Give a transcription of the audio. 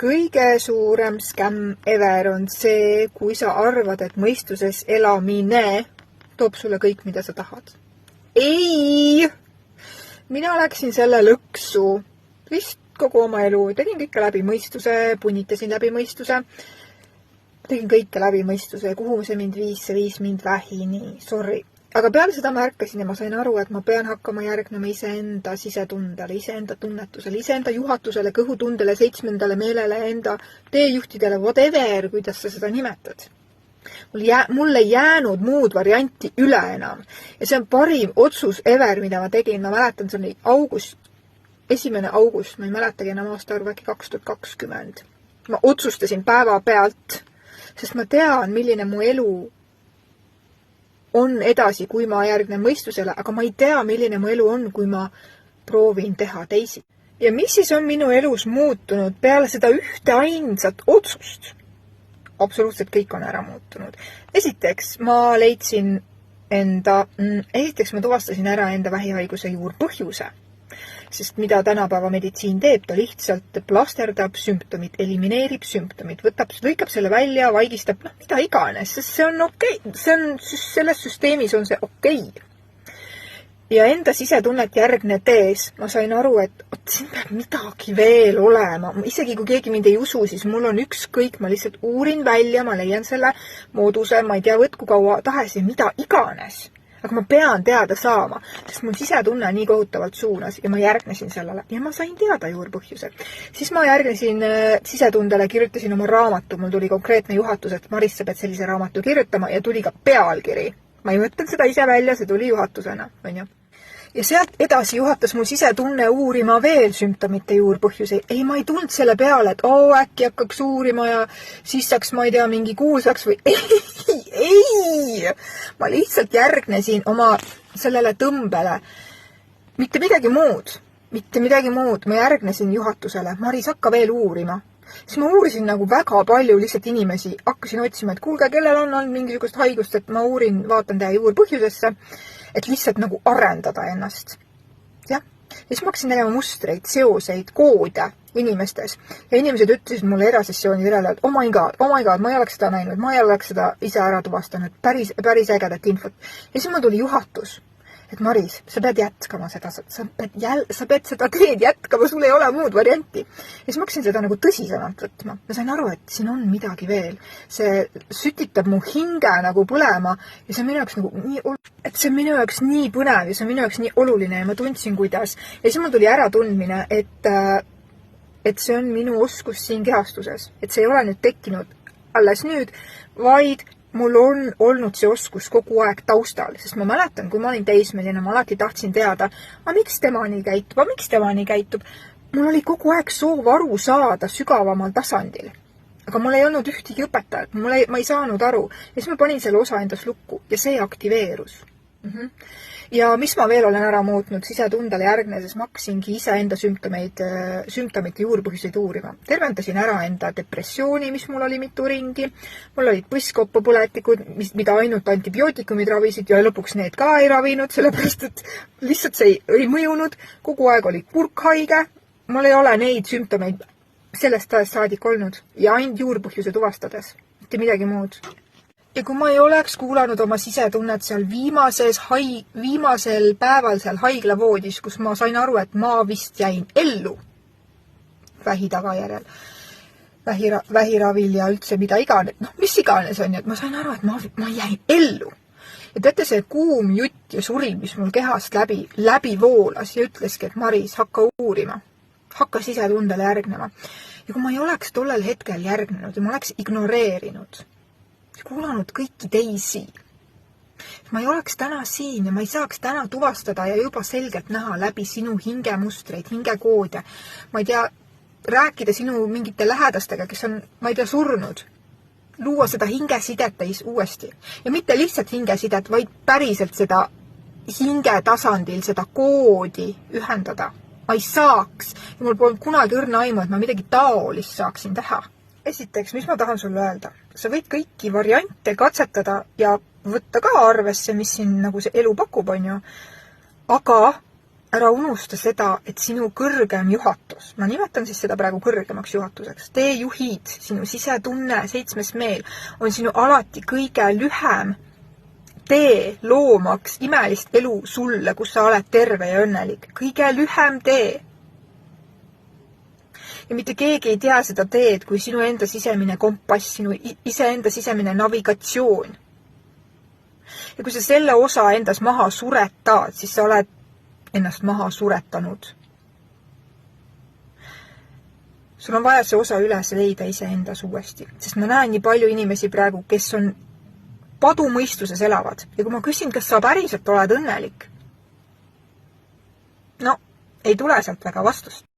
kõige suurem skämm ever on see, kui sa arvad, et mõistuses elamine toob sulle kõik, mida sa tahad. Ei! Mina läksin selle lõksu vist kogu oma elu. Tegin kõike läbi mõistuse, punnitasin läbi mõistuse. Tegin kõike läbi mõistuse. Kuhu see mind viis? See viis mind vähini. Sorry. Aga peale seda ma ärkasin ja ma sain aru, et ma pean hakkama järgnema iseenda sisetundele, iseenda tunnetusele, iseenda juhatusele, kõhutundele, 7. meelele, enda teejuhtidele, whatever, kuidas sa seda nimetad. Mul ei jäänud muud varianti üle enam. Ja see on parim otsus ever, mida ma tegin. Ma mäletan, see oli august, 1. august, ma ei mäletagi enam aastaarvu, äkki 2020. Ma otsustasin päeva pealt, sest ma tean, milline mu elu on edasi, kui ma järgnen mõistusele, aga ma ei tea, milline mu elu on, kui ma proovin teha teisi. Ja mis siis on minu elus muutunud peale seda ühte ainsat otsust? Absoluutselt kõik on ära muutunud. Esiteks ma tuvastasin ära enda vähihaiguse juurpõhjuse. Sest mida tänapäeva meditsiin teeb, ta lihtsalt plasterdab sümptomid, elimineerib sümptomid, lõikab selle välja, vaigistab, mida iganes, sest see on okei. Selles süsteemis on see okei. Ja enda sisetunnet järgnedes ma sain aru, et siin peab midagi veel olema. Isegi kui keegi mind ei usu, siis mul on ükskõik, ma lihtsalt uurin välja, ma leian selle mooduse, ma ei tea, võtku kaua tahes ja mida iganes. Aga ma pean teada saama, sest mul sisetunne nii kohutavalt suunas ja ma järgnesin sellele ja ma sain teada juurpõhjuse. Siis ma järgnesin sisetundele, kirjutasin oma raamatu, mul tuli konkreetne juhatus, et Maris, sa pead sellise raamatu kirjutama ja tuli ka pealkiri. Ma ei mõtlen seda ise välja, see tuli juhatusena, on ju. Ja sealt edasi juhatas mul sisetunne uurima veel sümptomite juurpõhjuseid. Ei, ma ei tulnud selle peale, et äkki hakkaks uurima ja siis saaks, ma ei tea, mingi kuulsaks või ei. Ma lihtsalt järgnesin oma sellele tõmbele. Mitte midagi muud. Ma järgnesin juhatusele. Maris, hakka veel uurima. Siis ma uurisin nagu väga palju lihtsalt inimesi. Hakkasin otsima, et kuulge, kellel on olnud mingisugust haigust, et ma uurin, vaatan teie juurpõhjusesse, et lihtsalt nagu arendada ennast. Ja siis ma hakkasin tegema mustreid, seoseid, koode inimestes. Ja inimesed ütlesid mulle erasessiooni järele, et oh my god, ma ei oleks seda näinud, ma ei oleks seda ise ära tuvastanud, päris ägedat infot. Ja siis mul tuli juhatus, et Maris, sa pead jätkama seda, sa pead seda teed jätkama, sul ei ole muud varianti. Ja siis ma hakkasin seda nagu tõsisemalt võtma. Ma sain aru, et siin on midagi veel. See sütitab mu hinge nagu põlema ja see on minu jaoks nii põnev ja see on minu jaoks nii oluline ja ma tundsin, kuidas. Ja siis mul tuli ära tundmine, et see on minu oskus siin kehastuses. Et see ei ole nüüd tekkinud alles nüüd, vaid mul on olnud see oskus kogu aeg taustal, sest ma mäletan, kui ma olin teismeline, ma alati tahtsin teada, miks tema nii käitub. Mul oli kogu aeg soov aru saada sügavamal tasandil. Aga mul ei olnud ühtegi õpetajat, ma ei saanud aru. Ja siis ma panin selle osa endas lukku ja see aktiveerus. Ja mis ma veel olen ära muutnud sisetundele järgneses, ma hakkasingi ise enda sümptomite juurpõhjuseid uurima. Tervendasin ära enda depressiooni, mis mul oli mitu ringi. Mul olid põskkopupõletikud, mida ainult antibiootikumid ravisid ja lõpuks need ka ei ravinud, sellepärast et lihtsalt see ei mõjunud. Kogu aeg oli kurkhaige. Mul ei ole neid sümptomeid sellest ajast saadik olnud ja ainult juurpõhjuse tuvastades. Mitte midagi muud. Ja kui ma ei oleks kuulanud oma sisetunnet seal viimasel päeval seal haiglavoodis, kus ma sain aru, et ma vist jäin ellu vähi tagajärjel, vähiravil ja üldse mida iganes, mis iganes on, et ma sain aru, et ma jäin ellu. Ja teate see kuum jutt ja suri, mis mul kehast läbi voolas ja ütleski, et Maris, hakka uurima, hakka sisetundele järgnema. Ja kui ma ei oleks tollel hetkel järgnenud ja ma oleks ignoreerinud, kuulanud kõiki teisi. Ma ei oleks täna siin ja ma ei saaks täna tuvastada ja juba selgelt näha läbi sinu hingemustreid, hingekoode. Ma ei tea, rääkida sinu mingite lähedastega, kes on, ma ei tea, surnud. Luua seda hingesidet uuesti. Ja mitte lihtsalt hingesidet, vaid päriselt seda hingetasandil, seda koodi ühendada. Ma ei saaks. Ja mul polnud kunagi õrna aimu, et ma midagi taolist saaksin teha. Esiteks, mis ma tahan sulle öelda? Sa võid kõiki variante katsetada ja võtta ka arvesse, mis siin nagu see elu pakub, on ju. Aga ära unusta seda, et sinu kõrgem juhatus, ma nimetan siis seda praegu kõrgemaks juhatuseks, tee juhid, sinu sisetunne, 7. meel, on sinu alati kõige lühem tee loomaks imelist elu sulle, kus sa oled terve ja õnnelik. Kõige lühem tee. Ja mitte keegi ei tea seda teed, kui sinu enda sisemine kompass, sinu iseenda sisemine navigatsioon. Ja kui sa selle osa endas maha suretad, siis sa oled ennast maha suretanud. Sul on vaja see osa üles leida iseendas uuesti, sest ma näen nii palju inimesi praegu, kes on padumõistuses elavad. Ja kui ma küsin, kas sa päriselt oled õnnelik? No, ei tule sealt väga vastust.